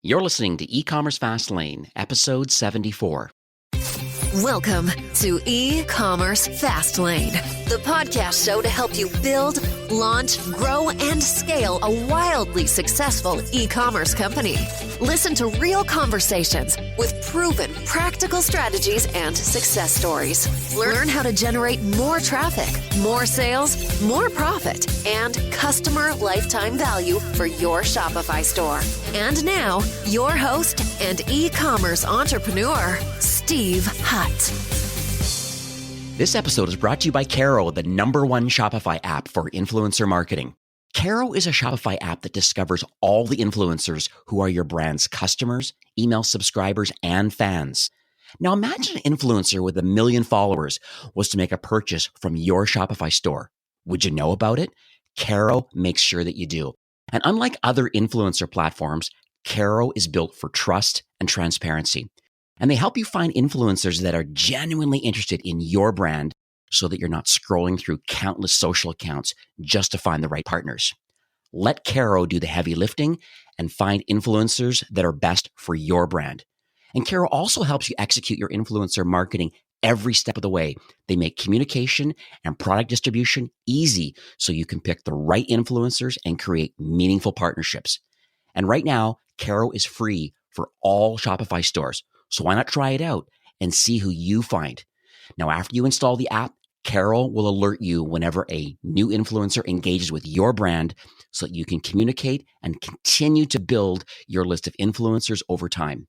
You're listening to E-commerce Fastlane, episode 74. Welcome to E-commerce Fastlane, the podcast show to help you build, launch, grow, and scale a wildly successful e-commerce company. Listen to real conversations with proven practical strategies and success stories. Learn how to generate more traffic, more sales, more profit, and customer lifetime value for your Shopify store. And now, your host and e-commerce entrepreneur, Steve Hutt. This episode is brought to you by Caro, the #1 Shopify app for influencer marketing. Caro is a Shopify app that discovers all the influencers who are your brand's customers, email subscribers, and fans. Now imagine an influencer with 1 million followers was to make a purchase from your Shopify store. Would you know about it? Caro makes sure that you do. And unlike other influencer platforms, Caro is built for trust and transparency. And they help you find influencers that are genuinely interested in your brand so that you're not scrolling through countless social accounts just to find the right partners. Let Caro do the heavy lifting and find influencers that are best for your brand. And Caro also helps you execute your influencer marketing every step of the way. They make communication and product distribution easy so you can pick the right influencers and create meaningful partnerships. And right now, Caro is free for all Shopify stores. So why not try it out and see who you find? Now, after you install the app, Caro will alert you whenever a new influencer engages with your brand so that you can communicate and continue to build your list of influencers over time.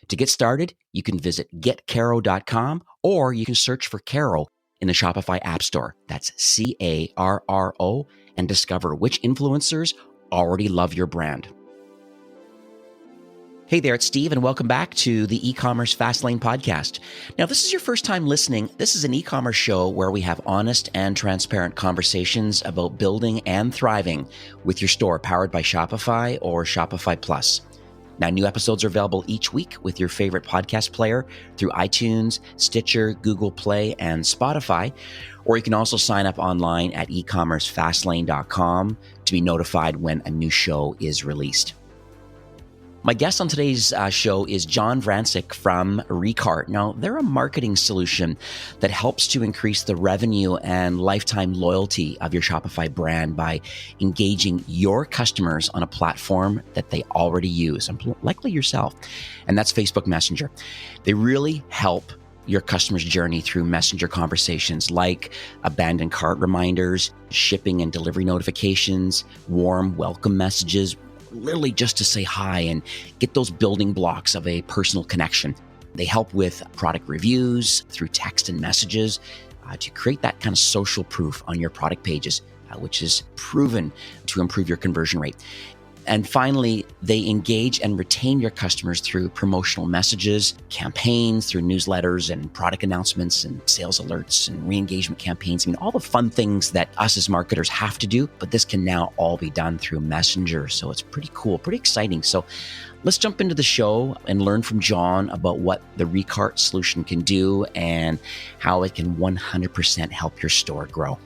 To get started, you can visit getcaro.com or you can search for Caro in the Shopify App Store. That's Carro, and discover which influencers already love your brand. Hey there, it's Steve, and welcome back to the E-commerce Fastlane podcast. Now, if this is your first time listening, this is an e-commerce show where we have honest and transparent conversations about building and thriving with your store powered by Shopify or Shopify Plus. Now, new episodes are available each week with your favorite podcast player through iTunes, Stitcher, Google Play, and Spotify. Or you can also sign up online at ecommercefastlane.com to be notified when a new show is released. My guest on today's show is John Vrancic from Recart. Now, they're a marketing solution that helps to increase the revenue and lifetime loyalty of your Shopify brand by engaging your customers on a platform that they already use, and likely yourself, and that's Facebook Messenger. They really help your customer's journey through messenger conversations like abandoned cart reminders, shipping and delivery notifications, warm welcome messages, literally just to say hi and get those building blocks of a personal connection. They help with product reviews through text and messages to create that kind of social proof on your product pages, which is proven to improve your conversion rate. And finally, they engage and retain your customers through promotional messages, campaigns, through newsletters and product announcements and sales alerts and re-engagement campaigns. I mean, all the fun things that us as marketers have to do, but this can now all be done through Messenger. So it's pretty cool, pretty exciting. So let's jump into the show and learn from John about what the Recart solution can do and how it can 100% help your store grow.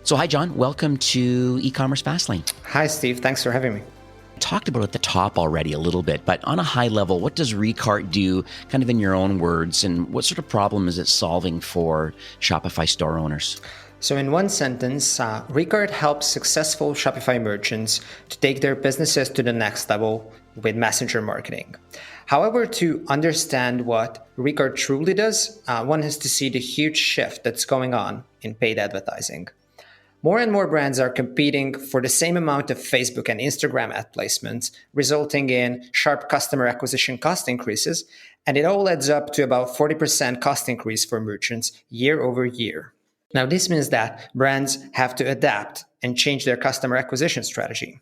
So hi, John. Welcome to E-commerce Fastlane. Hi, Steve. Thanks for having me. Talked about at the top already a little bit, but on a high level, what does Recart do, kind of in your own words, and what sort of problem is it solving for Shopify store owners? So in one sentence, Recart helps successful Shopify merchants to take their businesses to the next level with messenger marketing. However, to understand what Recart truly does, one has to see the huge shift that's going on in paid advertising. More and more brands are competing for the same amount of Facebook and Instagram ad placements, resulting in sharp customer acquisition cost increases, and it all adds up to about 40% cost increase for merchants year over year. Now, this means that brands have to adapt and change their customer acquisition strategy.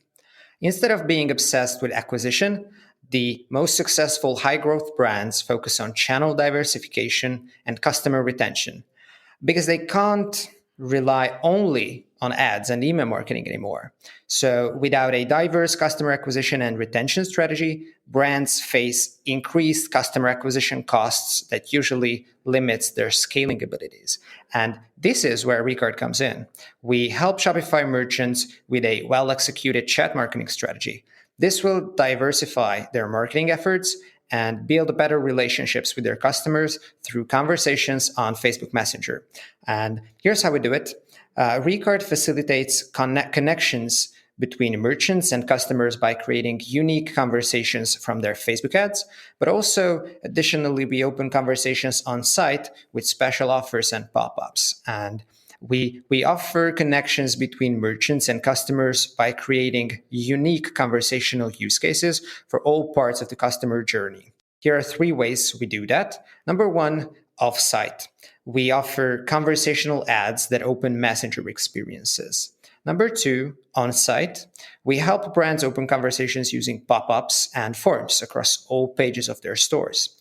Instead of being obsessed with acquisition, the most successful high-growth brands focus on channel diversification and customer retention because they can't rely only on ads and email marketing anymore. So without a diverse customer acquisition and retention strategy, brands face increased customer acquisition costs that usually limits their scaling abilities. And this is where Recart comes in. We help Shopify merchants with a well-executed chat marketing strategy This will diversify their marketing efforts and build better relationships with their customers through conversations on Facebook Messenger. And here's how we do it. Recart facilitates connections between merchants and customers by creating unique conversations from their Facebook ads, but also additionally, we open conversations on site with special offers and pop-ups. And we offer connections between merchants and customers by creating unique conversational use cases for all parts of the customer journey. Here are 3 ways we do that. Number 1, off-site. We offer conversational ads that open Messenger experiences. Number 2, on-site. We help brands open conversations using pop-ups and forms across all pages of their stores.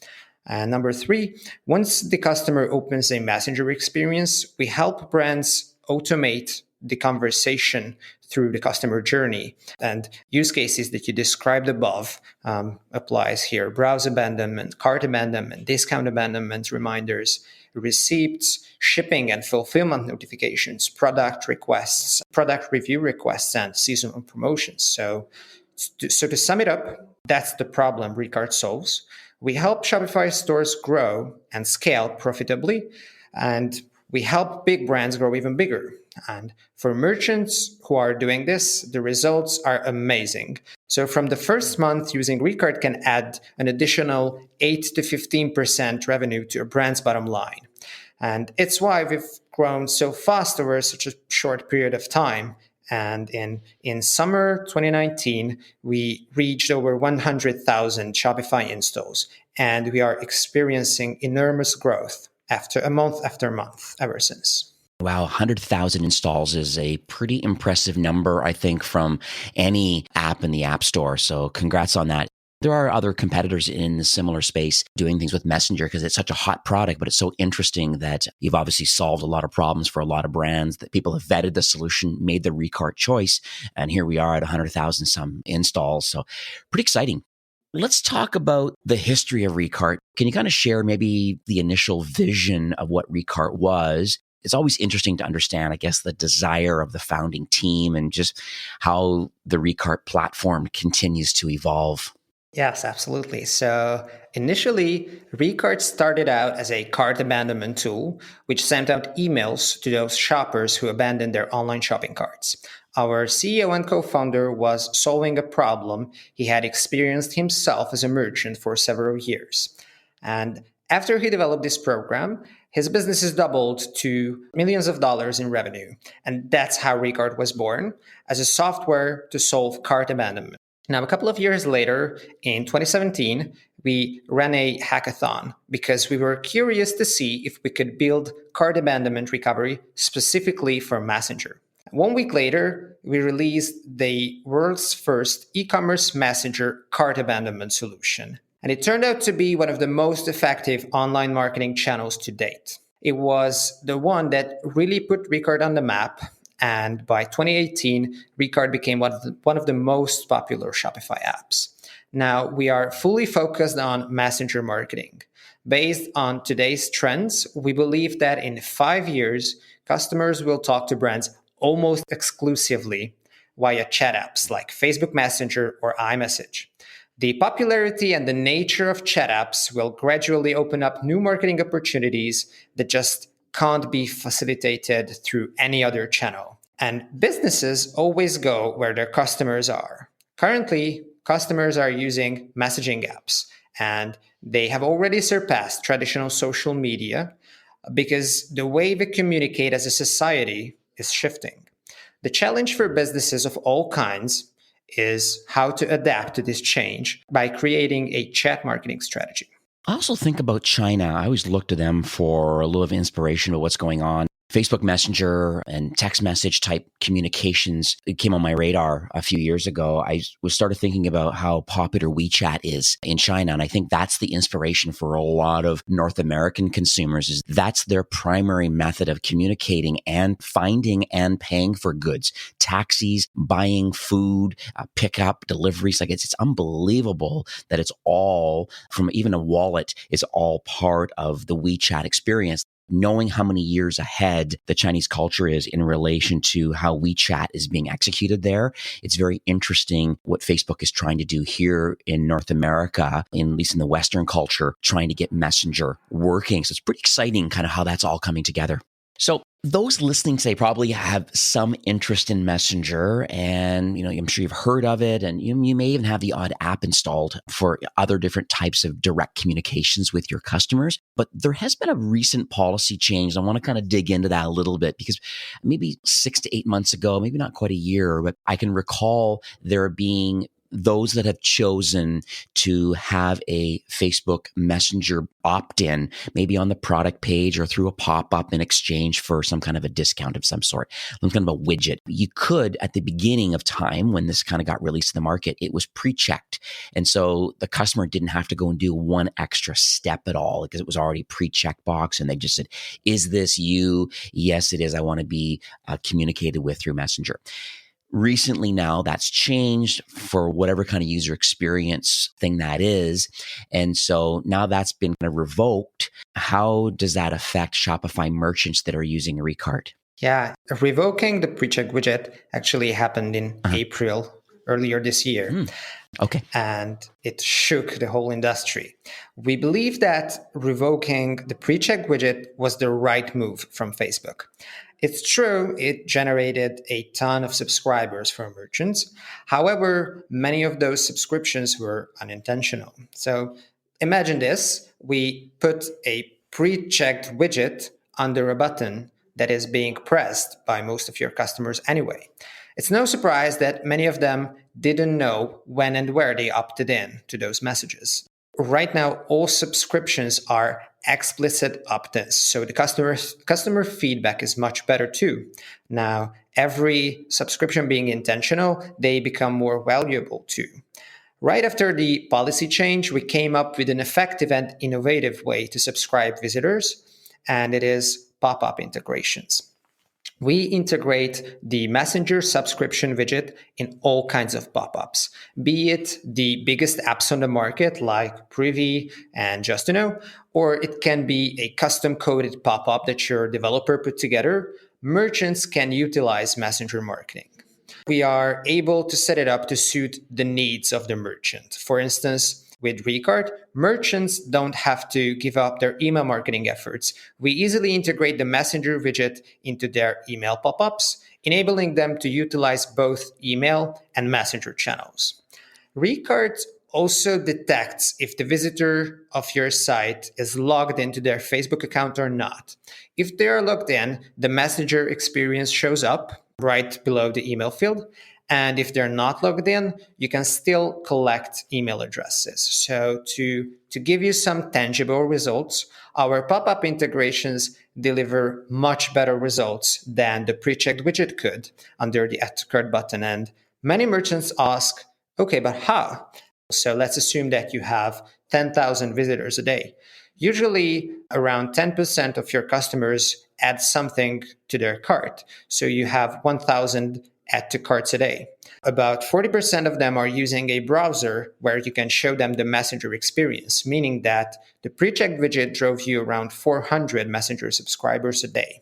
And number 3, once the customer opens a Messenger experience, we help brands automate the conversation through the customer journey. And use cases that you described above applies here. Browse abandonment, cart abandonment, discount abandonment reminders, receipts, shipping and fulfillment notifications, product requests, product review requests, and seasonal promotions. So to sum it up, that's the problem Recart solves. We help Shopify stores grow and scale profitably, and we help big brands grow even bigger. And for merchants who are doing this, the results are amazing. So from the first month, using Recart can add an additional 8 to 15% revenue to a brand's bottom line. And it's why we've grown so fast over such a short period of time. And in summer 2019, we reached over 100,000 Shopify installs, and we are experiencing enormous growth after month ever since. Wow, 100,000 installs is a pretty impressive number, I think, from any app in the App Store. So congrats on that. There are other competitors in the similar space doing things with Messenger because it's such a hot product, but it's so interesting that you've obviously solved a lot of problems for a lot of brands, that people have vetted the solution, made the Recart choice, and here we are at 100,000 some installs. So pretty exciting. Let's talk about the history of Recart. Can you kind of share maybe the initial vision of what Recart was? It's always interesting to understand, I guess, the desire of the founding team and just how the Recart platform continues to evolve. Yes, absolutely. So initially, Recart started out as a cart abandonment tool, which sent out emails to those shoppers who abandoned their online shopping carts. Our CEO and co-founder was solving a problem he had experienced himself as a merchant for several years. And after he developed this program, his business has doubled to millions of dollars in revenue. And that's how Recart was born, as a software to solve cart abandonment. Now, a couple of years later, in 2017, we ran a hackathon because we were curious to see if we could build cart abandonment recovery specifically for Messenger. 1 week later, we released the world's first e-commerce messenger cart abandonment solution. And it turned out to be one of the most effective online marketing channels to date. It was the one that really put Recart on the map. And by 2018, Recart became one of the most popular Shopify apps. Now, we are fully focused on messenger marketing. Based on today's trends, we believe that in 5 years, customers will talk to brands almost exclusively via chat apps like Facebook Messenger or iMessage. The popularity and the nature of chat apps will gradually open up new marketing opportunities that just can't be facilitated through any other channel. And businesses always go where their customers are. Currently, customers are using messaging apps, and they have already surpassed traditional social media because the way we communicate as a society is shifting. The challenge for businesses of all kinds is how to adapt to this change by creating a chat marketing strategy. I also think about China. I always look to them for a little of inspiration about what's going on. Facebook Messenger and text message type communications, it came on my radar a few years ago. I started thinking about how popular WeChat is in China. And I think that's the inspiration for a lot of North American consumers, is that's their primary method of communicating and finding and paying for goods, taxis, buying food, pickup, deliveries. Like it's unbelievable that it's all from even a wallet is all part of the WeChat experience. knowing how many years ahead the Chinese culture is in relation to how WeChat is being executed there, it's very interesting what Facebook is trying to do here in North America, at least in the Western culture, trying to get Messenger working. So it's pretty exciting kind of how that's all coming together. So those listening today probably have some interest in Messenger, and I'm sure you've heard of it, and you may even have the odd app installed for other different types of direct communications with your customers. But there has been a recent policy change. I want to kind of dig into that a little bit, because maybe 6 to 8 months ago, maybe not quite a year, but I can recall there being those that have chosen to have a Facebook Messenger opt-in, maybe on the product page or through a pop-up in exchange for some kind of a discount of some sort, some kind of a widget. You could, at the beginning of time when this kind of got released to the market, it was pre-checked. And so the customer didn't have to go and do one extra step at all, because it was already pre-checked box. And they just said, is this you? Yes, it is. I want to be communicated with through Messenger. Recently now that's changed for whatever kind of user experience thing that is. And so now that's been kind of revoked. How does that affect Shopify merchants that are using Recart? Yeah, revoking the pre-check widget actually happened in April earlier this year. Okay. And it shook the whole industry. We believe that revoking the pre-check widget was the right move from Facebook. It's true, it generated a ton of subscribers for merchants. However, many of those subscriptions were unintentional. So imagine this, we put a pre-checked widget under a button that is being pressed by most of your customers anyway. It's no surprise that many of them didn't know when and where they opted in to those messages. Right now, all subscriptions are explicit opt-ins, so the customer feedback is much better too. Now, every subscription being intentional, they become more valuable too. Right after the policy change, we came up with an effective and innovative way to subscribe visitors, and it is pop-up integrations. We integrate the Messenger subscription widget in all kinds of pop-ups, be it the biggest apps on the market like Privy and Just to Know, or it can be a custom-coded pop-up that your developer put together. Merchants can utilize Messenger marketing. We are able to set it up to suit the needs of the merchant. For instance, with Recart, merchants don't have to give up their email marketing efforts. We easily integrate the Messenger widget into their email pop-ups, enabling them to utilize both email and Messenger channels. Recart also detects if the visitor of your site is logged into their Facebook account or not. If they are logged in, the Messenger experience shows up right below the email field. And if they're not logged in, you can still collect email addresses. So to give you some tangible results, our pop-up integrations deliver much better results than the pre-checked widget could under the Add to Cart button. And many merchants ask, okay, but how? So let's assume that you have 10,000 visitors a day. Usually around 10% of your customers add something to their cart. So you have 1,000 add to carts a day. About 40% of them are using a browser where you can show them the Messenger experience, meaning that the pre-checked widget drove you around 400 Messenger subscribers a day.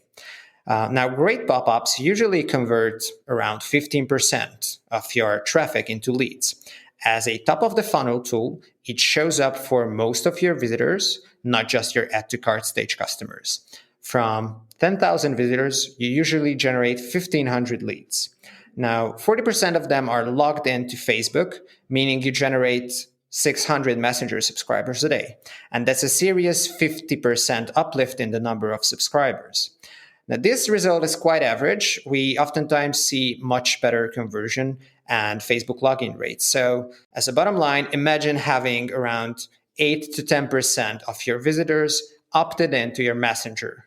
Now, great pop-ups usually convert around 15% of your traffic into leads. As a top-of-the-funnel tool, it shows up for most of your visitors, not just your add-to-cart stage customers. From 10,000 visitors, you usually generate 1,500 leads. Now, 40% of them are logged into Facebook, meaning you generate 600 Messenger subscribers a day. And that's a serious 50% uplift in the number of subscribers. Now, this result is quite average. We oftentimes see much better conversion and Facebook login rates. So as a bottom line, imagine having around 8 to 10% of your visitors opted into your Messenger.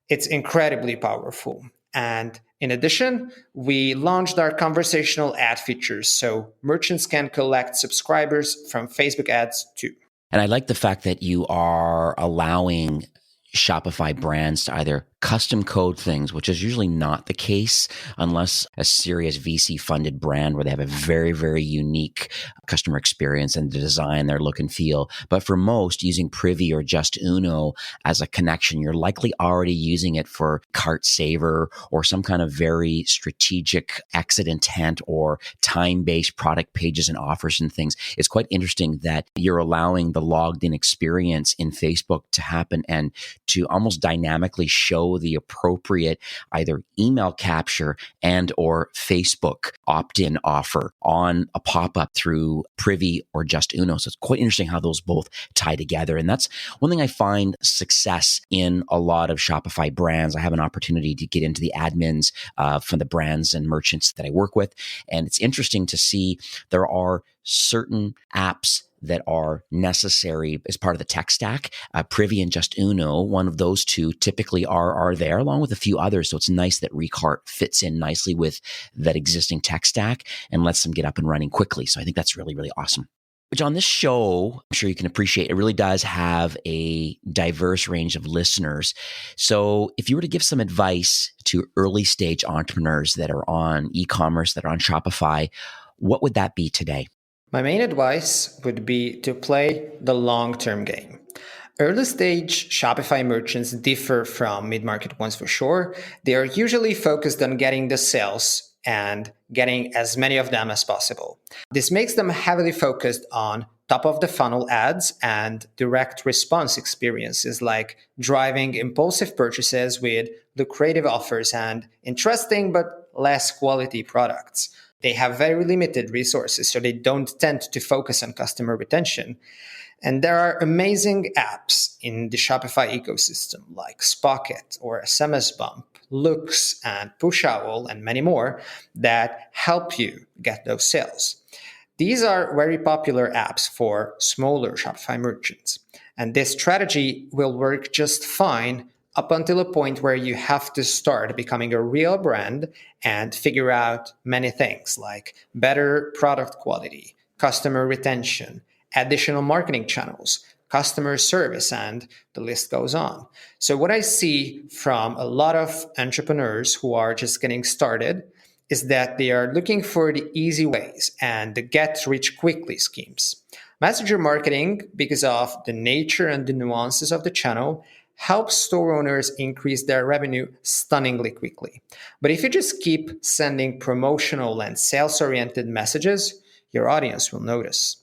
It's incredibly powerful. And in addition, we launched our conversational ad features so merchants can collect subscribers from Facebook ads too. And I like the fact that you are allowing Shopify brands to either custom code things, which is usually not the case unless a serious VC funded brand where they have a very, very unique customer experience and the design, their look and feel. But for most, using Privy or Just Uno as a connection, you're likely already using it for cart saver or some kind of very strategic exit intent or time-based product pages and offers and things. It's quite interesting that you're allowing the logged in experience in Facebook to happen and to almost dynamically show the appropriate either email capture and or Facebook opt-in offer on a pop-up through Privy or Just Uno. So it's quite interesting how those both tie together. And that's one thing I find success in a lot of Shopify brands. I have an opportunity to get into the admins from the brands and merchants that I work with. And it's interesting to see there are certain apps that are necessary as part of the tech stack. Privy and Just Uno, one of those two typically are there along with a few others. So it's nice that Recart fits in nicely with that existing tech stack and lets them get up and running quickly. So I think that's really, really awesome. Which on this show, I'm sure you can appreciate, it really does have a diverse range of listeners. So if you were to give some advice to early stage entrepreneurs that are on e-commerce, that are on Shopify, what would that be today? My main advice would be to play the long-term game. Early stage Shopify merchants differ from mid-market ones for sure. They are usually focused on getting the sales and getting as many of them as possible. This makes them heavily focused on top of the funnel ads and direct response experiences like driving impulsive purchases with lucrative offers and interesting but less quality products. They have very limited resources, so they don't tend to focus on customer retention. And there are amazing apps in the Shopify ecosystem like Spocket or SMS Bump, Looks, and Pushowl, and many more that help you get those sales. These are very popular apps for smaller Shopify merchants. And this strategy will work just fine up until a point where you have to start becoming a real brand and figure out many things like better product quality, customer retention, additional marketing channels, customer service, and the list goes on. So what I see from a lot of entrepreneurs who are just getting started is that they are looking for the easy ways and the get-rich-quickly schemes. Messenger marketing, because of the nature and the nuances of the channel, helps store owners increase their revenue stunningly quickly. But if you just keep sending promotional and sales-oriented messages, your audience will notice.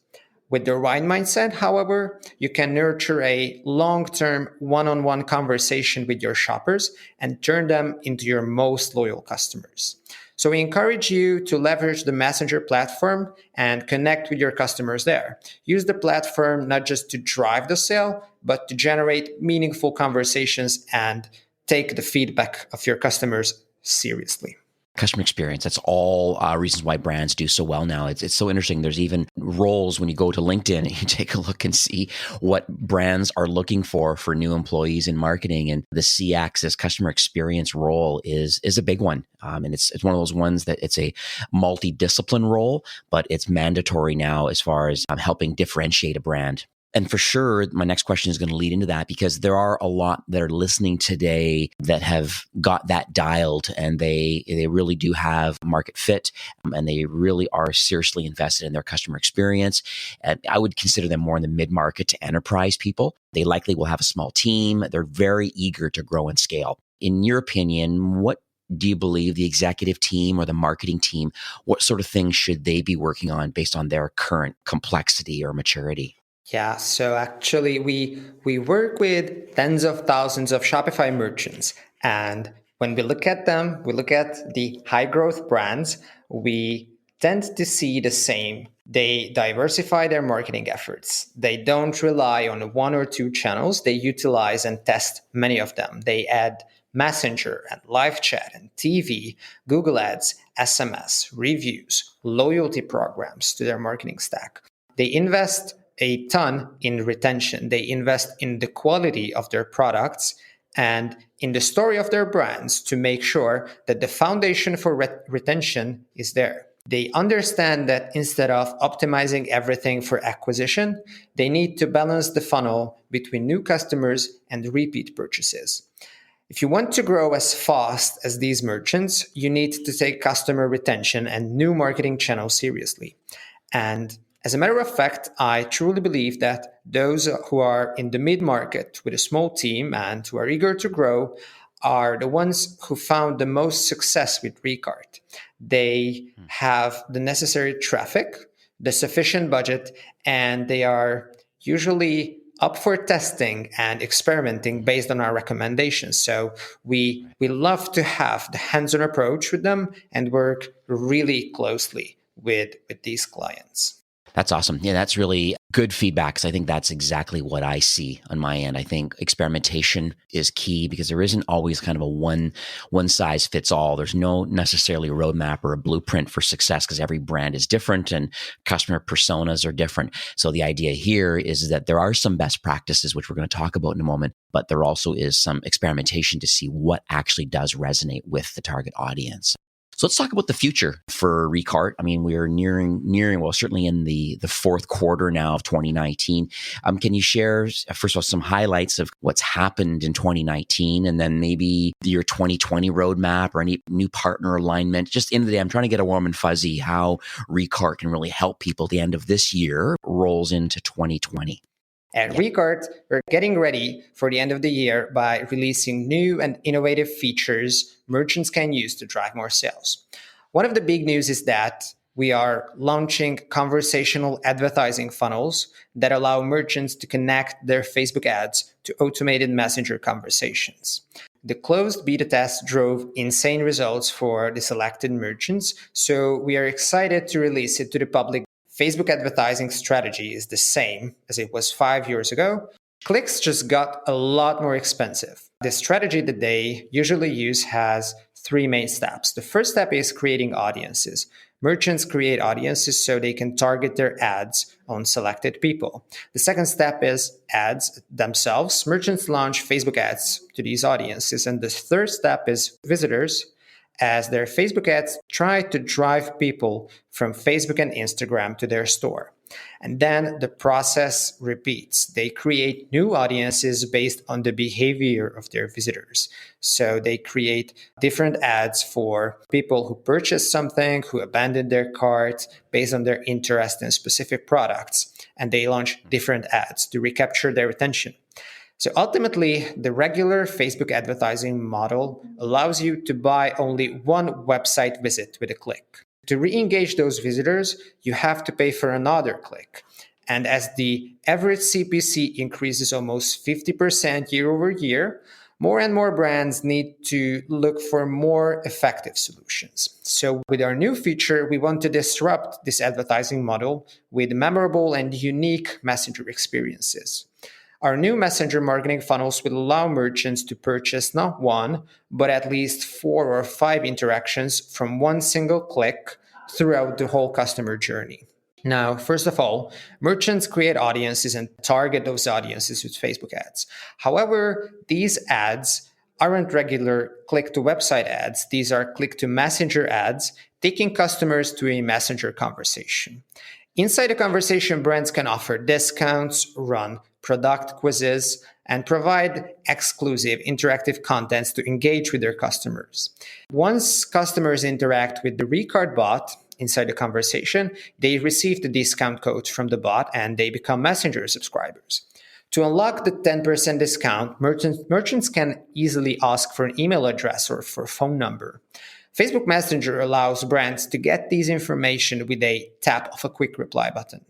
With the right mindset, however, you can nurture a long-term one-on-one conversation with your shoppers and turn them into your most loyal customers. So we encourage you to leverage the Messenger platform and connect with your customers there. Use the platform not just to drive the sale, but to generate meaningful conversations and take the feedback of your customers seriously. Customer experience. That's all reasons why brands do so well now. It's so interesting. There's even roles when you go to LinkedIn and you take a look and see what brands are looking for new employees in marketing. And the C-axis customer experience role is a big one. And it's one of those ones that it's a multidiscipline role, but it's mandatory now as far as helping differentiate a brand. And for sure, my next question is going to lead into that because there are a lot that are listening today that have got that dialed and they really do have market fit and they really are seriously invested in their customer experience. And I would consider them more in the mid-market to enterprise people. They likely will have a small team. They're very eager to grow and scale. In your opinion, what do you believe the executive team or the marketing team, what sort of things should they be working on based on their current complexity or maturity? Yeah, so actually we work with tens of thousands of Shopify merchants. And when we look at them, we look at the high growth brands, we tend to see the same. They diversify their marketing efforts. They don't rely on one or two channels. They utilize and test many of them. They add Messenger and live chat and TV, Google Ads, SMS, reviews, loyalty programs to their marketing stack. They invest a ton in retention. They invest in the quality of their products and in the story of their brands to make sure that the foundation for retention is there. They understand that instead of optimizing everything for acquisition, they need to balance the funnel between new customers and repeat purchases. If you want to grow as fast as these merchants, you need to take customer retention and new marketing channels seriously. And as a matter of fact, I truly believe that those who are in the mid-market with a small team and who are eager to grow are the ones who found the most success with Recart. They have the necessary traffic, the sufficient budget, and they are usually up for testing and experimenting based on our recommendations. So we love to have the hands-on approach with them and work really closely with these clients. That's awesome. Yeah, that's really good feedback because I think that's exactly what I see on my end. I think experimentation is key because there isn't always kind of a one size fits all. There's no necessarily a roadmap or a blueprint for success because every brand is different and customer personas are different. So the idea here is that there are some best practices, which we're going to talk about in a moment, but there also is some experimentation to see what actually does resonate with the target audience. So let's talk about the future for Recart. I mean, we're nearing, well, certainly in the fourth quarter now of 2019. Can you share, first of all, some highlights of what's happened in 2019 and then maybe your 2020 roadmap or any new partner alignment? Just in the day, I'm trying to get a warm and fuzzy how Recart can really help people at the end of this year rolls into 2020. At Recart, we're getting ready for the end of the year by releasing new and innovative features merchants can use to drive more sales. One of the big news is that we are launching conversational advertising funnels that allow merchants to connect their Facebook ads to automated messenger conversations. The closed beta test drove insane results for the selected merchants, so we are excited to release it to the public. Facebook advertising strategy is the same as it was 5 years ago. Clicks just got a lot more expensive. The strategy that they usually use has 3 main steps. The first step is creating audiences. Merchants create audiences so they can target their ads on selected people. The second step is ads themselves. Merchants launch Facebook ads to these audiences. And the third step is visitors, as their Facebook ads try to drive people from Facebook and Instagram to their store. And then the process repeats. They create new audiences based on the behavior of their visitors. So they create different ads for people who purchase something, who abandoned their cart based on their interest in specific products. And they launch different ads to recapture their attention. So ultimately, the regular Facebook advertising model allows you to buy only one website visit with a click. To re-engage those visitors, you have to pay for another click. And as the average CPC increases almost 50% year over year, more and more brands need to look for more effective solutions. So with our new feature, we want to disrupt this advertising model with memorable and unique messenger experiences. Our new messenger marketing funnels will allow merchants to purchase not one, but at least 4 or 5 interactions from one single click throughout the whole customer journey. Now, first of all, merchants create audiences and target those audiences with Facebook ads. However, these ads aren't regular click-to-website ads. These are click-to-messenger ads, taking customers to a messenger conversation. Inside a conversation, brands can offer discounts, run product quizzes, and provide exclusive interactive contents to engage with their customers. Once customers interact with the Recart bot inside the conversation, they receive the discount code from the bot and they become Messenger subscribers. To unlock the 10% discount, merchants can easily ask for an email address or for a phone number. Facebook Messenger allows brands to get these information with a tap of a quick reply button.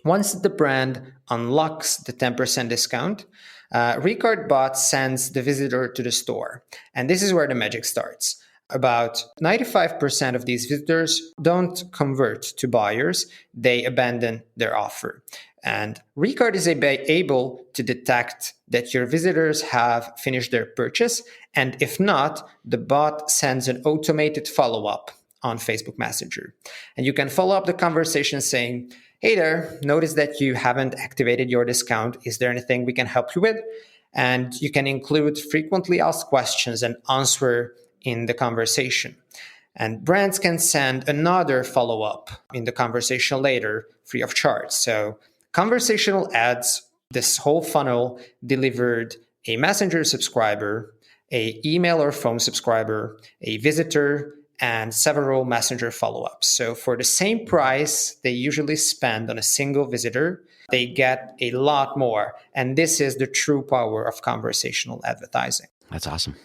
Once the brand unlocks the 10% discount, Recart bot sends the visitor to the store. And this is where the magic starts. About 95% of these visitors don't convert to buyers. They abandon their offer. And Recart is able to detect that your visitors have finished their purchase. And if not, the bot sends an automated follow-up on Facebook Messenger. And you can follow up the conversation saying, "Hey there, notice that you haven't activated your discount. Is there anything we can help you with?" And you can include frequently asked questions and answer in the conversation. And brands can send another follow-up in the conversation later, free of charge. So conversational ads, this whole funnel delivered a Messenger subscriber, an email or phone subscriber, a visitor, and several messenger follow-ups. So for the same price they usually spend on a single visitor, they get a lot more. And this is the true power of conversational advertising. That's awesome.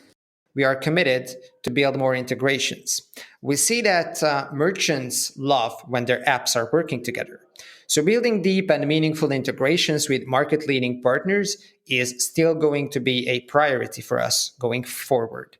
We are committed to build more integrations. We see that merchants love when their apps are working together. So building deep and meaningful integrations with market-leading partners is still going to be a priority for us going forward.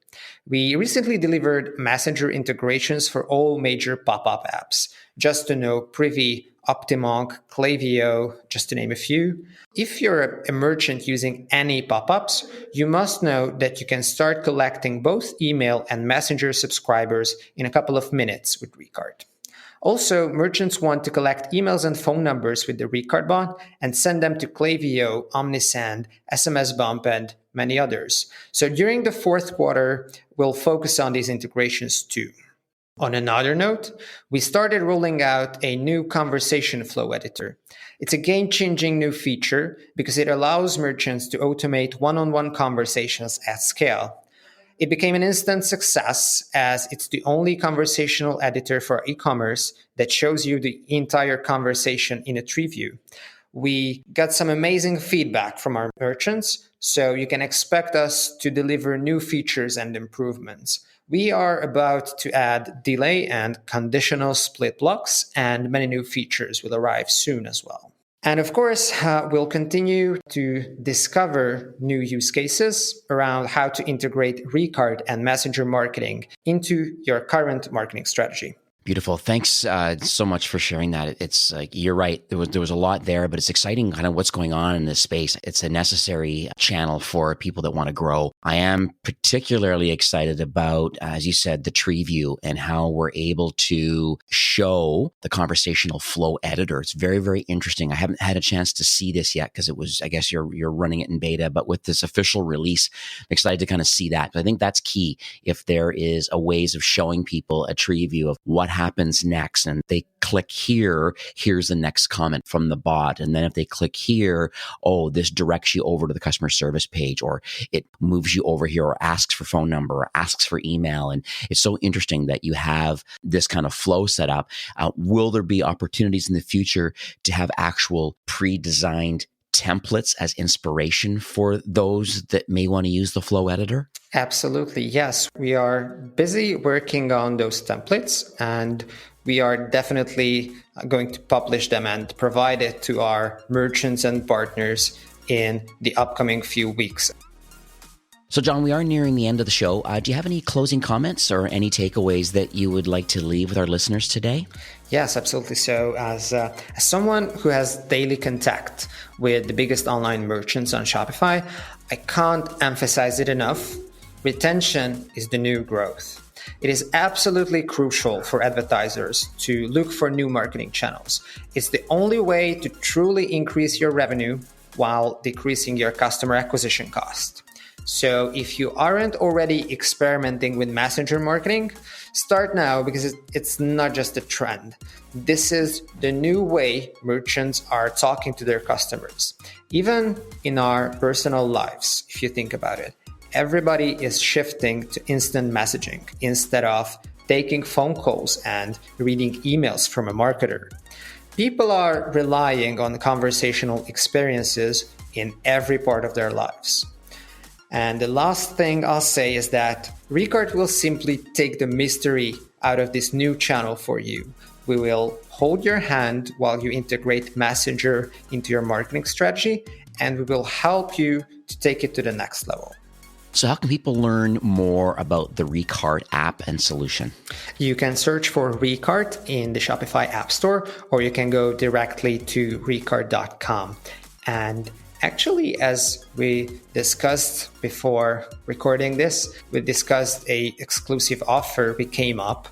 We recently delivered messenger integrations for all major pop-up apps. Just to know, Privy, Optimonk, Klaviyo, just to name a few. If you're a merchant using any pop-ups, you must know that you can start collecting both email and messenger subscribers in a couple of minutes with Recart. Also, merchants want to collect emails and phone numbers with the Recart bot and send them to Klaviyo, Omnisend, SMS Bump, and many others. So during the fourth quarter, we'll focus on these integrations too. On another note, we started rolling out a new conversation flow editor. It's a game-changing new feature because it allows merchants to automate one-on-one conversations at scale. It became an instant success as it's the only conversational editor for e-commerce that shows you the entire conversation in a tree view. We got some amazing feedback from our merchants, so you can expect us to deliver new features and improvements. We are about to add delay and conditional split blocks, and many new features will arrive soon as well. And of course, we'll continue to discover new use cases around how to integrate Recart and messenger marketing into your current marketing strategy. Beautiful. Thanks so much for sharing that. It's like, you're right. There was a lot there, but it's exciting kind of what's going on in this space. It's a necessary channel for people that want to grow. I am particularly excited about, as you said, the tree view and how we're able to show the conversational flow editor. It's very, very interesting. I haven't had a chance to see this yet because it was, I guess you're running it in beta, but with this official release, I'm excited to kind of see that. But I think that's key. If there is a ways of showing people a tree view of what happens next, and they click here, here's the next comment from the bot. And then if they click here, oh, this directs you over to the customer service page, or it moves you over here, or asks for phone number, or asks for email. And it's so interesting that you have this kind of flow set up. Will there be opportunities in the future to have actual pre-designed templates as inspiration for those that may want to use the flow editor? Absolutely, yes. We are busy working on those templates, and we are definitely going to publish them and provide it to our merchants and partners in the upcoming few weeks. So, John, we are nearing the end of the show. Do you have any closing comments or any takeaways that you would like to leave with our listeners today? Yes, absolutely. So as someone who has daily contact with the biggest online merchants on Shopify, I can't emphasize it enough. Retention is the new growth. It is absolutely crucial for advertisers to look for new marketing channels. It's the only way to truly increase your revenue while decreasing your customer acquisition cost. So if you aren't already experimenting with messenger marketing, start now, because it's not just a trend. This is the new way merchants are talking to their customers. Even in our personal lives, if you think about it, everybody is shifting to instant messaging instead of taking phone calls and reading emails from a marketer. People are relying on conversational experiences in every part of their lives. And the last thing I'll say is that Recart will simply take the mystery out of this new channel for you. We will hold your hand while you integrate Messenger into your marketing strategy, and we will help you to take it to the next level. So how can people learn more about the Recart app and solution? You can search for Recart in the Shopify App Store, or you can go directly to recart.com. And actually, as we discussed before recording this, we discussed a exclusive offer we came up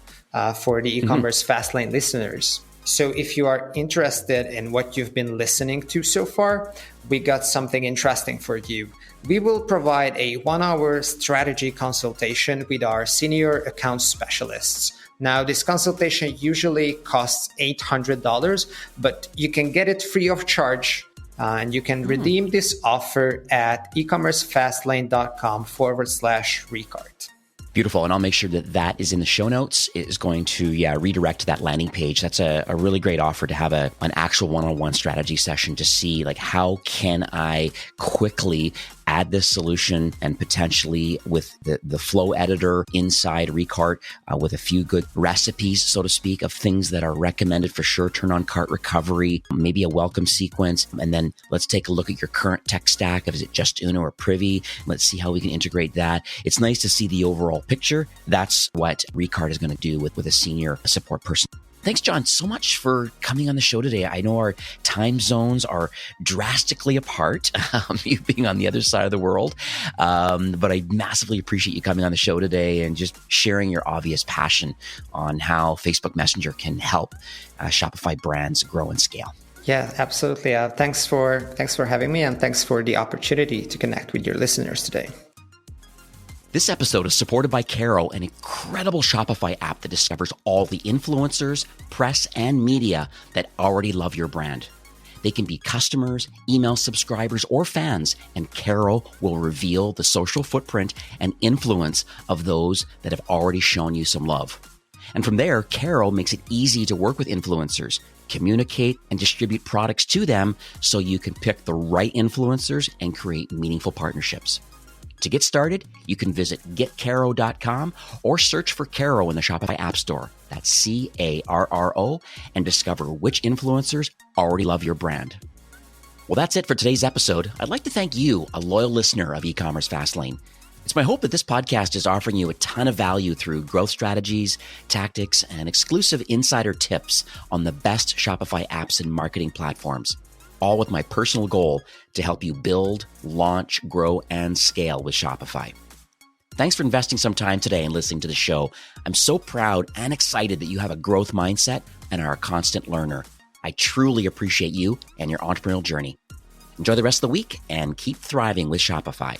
for the e-commerce Fastlane listeners. So if you are interested in what you've been listening to so far, we got something interesting for you. We will provide a 1-hour strategy consultation with our senior account specialists. Now, this consultation usually costs $800, but you can get it free of charge And you can redeem this offer at ecommercefastlane.com/Ricard. Beautiful. And I'll make sure that that is in the show notes. It is going to, redirect to that landing page. That's a really great offer to have an actual one-on-one strategy session to see like, how can I quickly add this solution and potentially with the flow editor inside Ricart with a few good recipes, so to speak, of things that are recommended for sure. Turn on cart recovery, maybe a welcome sequence. And then let's take a look at your current tech stack. Is it just Uno or Privy? Let's see how we can integrate that. It's nice to see the overall picture. That's what Ricart is going to do with a senior support person. Thanks, John, so much for coming on the show today. I know our time zones are drastically apart, you being on the other side of the world, but I massively appreciate you coming on the show today and just sharing your obvious passion on how Facebook Messenger can help Shopify brands grow and scale. Yeah, absolutely. Thanks for having me, and thanks for the opportunity to connect with your listeners today. This episode is supported by Caro, an incredible Shopify app that discovers all the influencers, press, and media that already love your brand. They can be customers, email subscribers, or fans, and Caro will reveal the social footprint and influence of those that have already shown you some love. And from there, Caro makes it easy to work with influencers, communicate and distribute products to them so you can pick the right influencers and create meaningful partnerships. To get started, you can visit getcaro.com or search for Caro in the Shopify App Store. That's Carro, and discover which influencers already love your brand. Well, that's it for today's episode. I'd like to thank you, a loyal listener of E-commerce Fastlane. It's my hope that this podcast is offering you a ton of value through growth strategies, tactics, and exclusive insider tips on the best Shopify apps and marketing platforms, all with my personal goal to help you build, launch, grow, and scale with Shopify. Thanks for investing some time today and listening to the show. I'm so proud and excited that you have a growth mindset and are a constant learner. I truly appreciate you and your entrepreneurial journey. Enjoy the rest of the week and keep thriving with Shopify.